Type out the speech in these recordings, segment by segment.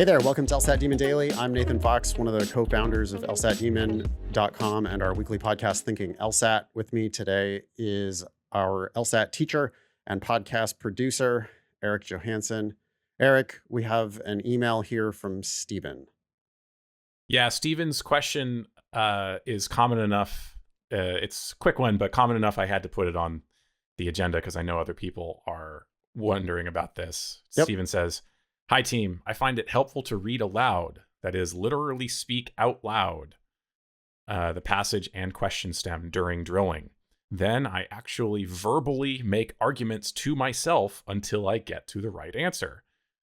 Hey there, welcome to LSAT Demon Daily. I'm Nathan Fox, one of the co-founders of LSATdemon.com and our weekly podcast, Thinking LSAT. With me today is our LSAT teacher and podcast producer, Erik Johansson. Erik, we have an email here from Stephen. Yeah, Stephen's question is common enough. It's a quick one, but common enough I had to put it on the agenda because I know other people are wondering about this. Yep. Stephen says, "Hi team, I find it helpful to read aloud, that is, literally speak out loud, the passage and question stem during drilling. Then I actually verbally make arguments to myself until I get to the right answer.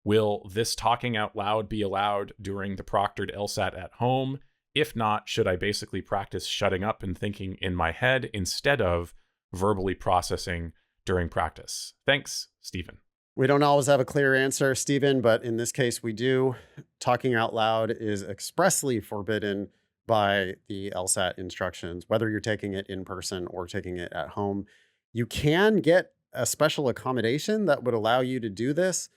Will this talking out loud be allowed during the proctored LSAT at home? If not, should I basically practice shutting up and thinking in my head instead of verbally processing during practice? Thanks, Stephen." We don't always have a clear answer, Stephen, but in this case we do. Talking out loud is expressly forbidden by the LSAT instructions, whether you're taking it in person or taking it at home. You can get a special accommodation that would allow you to do this,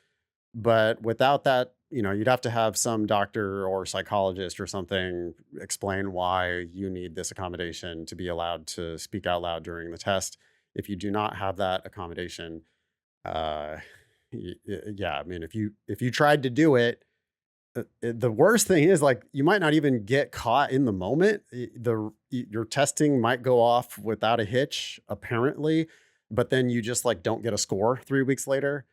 but without that, you'd have to have some doctor or psychologist or something explain why you need this accommodation to be allowed to speak out loud during the test. If you do not have that accommodation, if you tried to do it, the worst thing is you might not even get caught in the moment. Your testing might go off without a hitch, apparently, but then you just don't get a score 3 weeks later.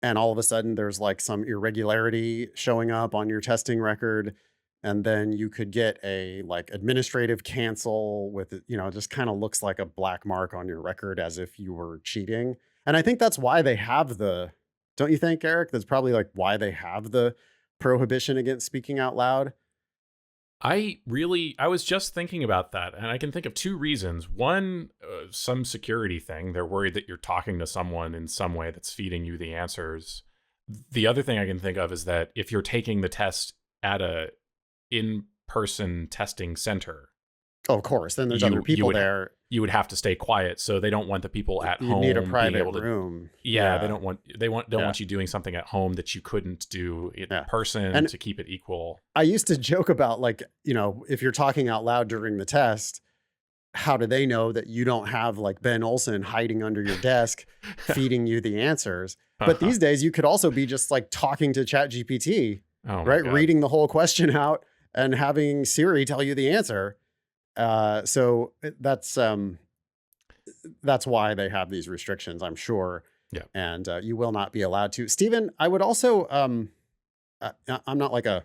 And all of a sudden there's some irregularity showing up on your testing record. And then you could get a administrative cancel with, it just kind of looks like a black mark on your record as if you were cheating. And I think that's why they have don't you think, Erik? That's probably why they have the prohibition against speaking out loud. I was just thinking about that, and I can think of two reasons. One, some security thing. They're worried that you're talking to someone in some way that's feeding you the answers. The other thing I can think of is that if you're taking the test at a in-person testing center, of course, then there's other people there. You would have to stay quiet, so they don't want the people at home. You need a private room. Yeah, they don't want you doing something at home that you couldn't do in person and to keep it equal. I used to joke about if you're talking out loud during the test, how do they know that you don't have Ben Olsen hiding under your desk feeding you the answers? But these days you could also be just talking to ChatGPT, right? Reading the whole question out and having Siri tell you the answer. So that's why they have these restrictions, I'm sure. Yeah. And you will not be allowed to. Stephen, I would also, I'm not a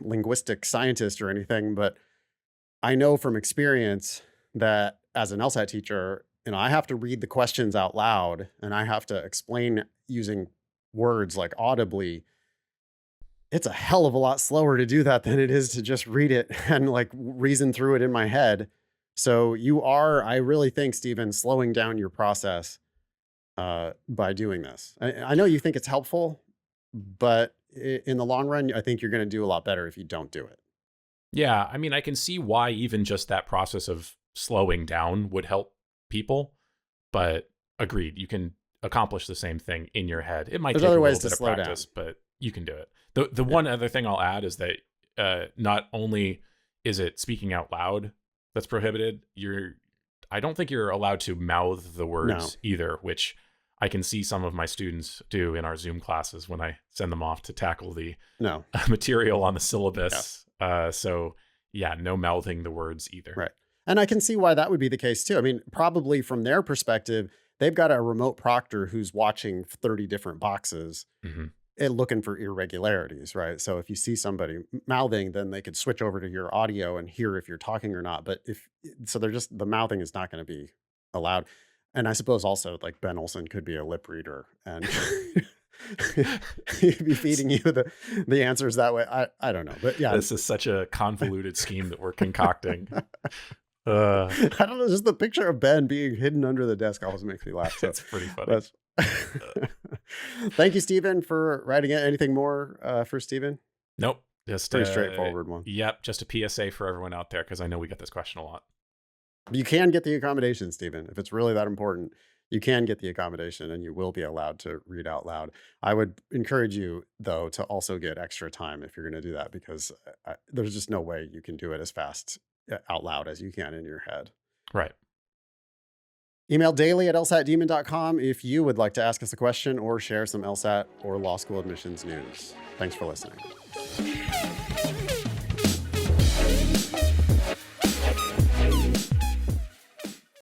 linguistic scientist or anything, but I know from experience that as an LSAT teacher, I have to read the questions out loud and I have to explain using words audibly. It's a hell of a lot slower to do that than it is to just read it and reason through it in my head. So I really think, Stephen, slowing down your process by doing this. I know you think it's helpful, but in the long run, I think you're going to do a lot better if you don't do it. Yeah, I mean, I can see why even just that process of slowing down would help people, but agreed, you can accomplish the same thing in your head. It might take a little bit of practice, but you can do it. The one other thing I'll add is that not only is it speaking out loud that's prohibited, I don't think you're allowed to mouth the words either, which I can see some of my students do in our Zoom classes when I send them off to tackle the material on the syllabus. Yeah. No mouthing the words either. Right. And I can see why that would be the case too. I mean, probably from their perspective, they've got a remote proctor who's watching 30 different boxes. Mm-hmm. Looking for irregularities, right? So if you see somebody mouthing, then they could switch over to your audio and hear if you're talking or not. But the mouthing is not going to be allowed. And I suppose also Ben Olsen could be a lip reader and he'd be feeding you the answers that way. I don't know, but yeah, this is such a convoluted scheme that we're concocting. I don't know. Just the picture of Ben being hidden under the desk always makes me laugh. So it's pretty funny. Thank you, Stephen, for writing it. Anything more for Stephen? Nope. Just pretty straightforward one. Yep. Just a PSA for everyone out there, because I know we get this question a lot. You can get the accommodation, Stephen, if it's really that important. you can get the accommodation and you will be allowed to read out loud. I would encourage you, though, to also get extra time if you're going to do that, because there's just no way you can do it as fast out loud as you can in your head. Right. Email daily@lsatdemon.com if you would like to ask us a question or share some LSAT or law school admissions news. Thanks for listening.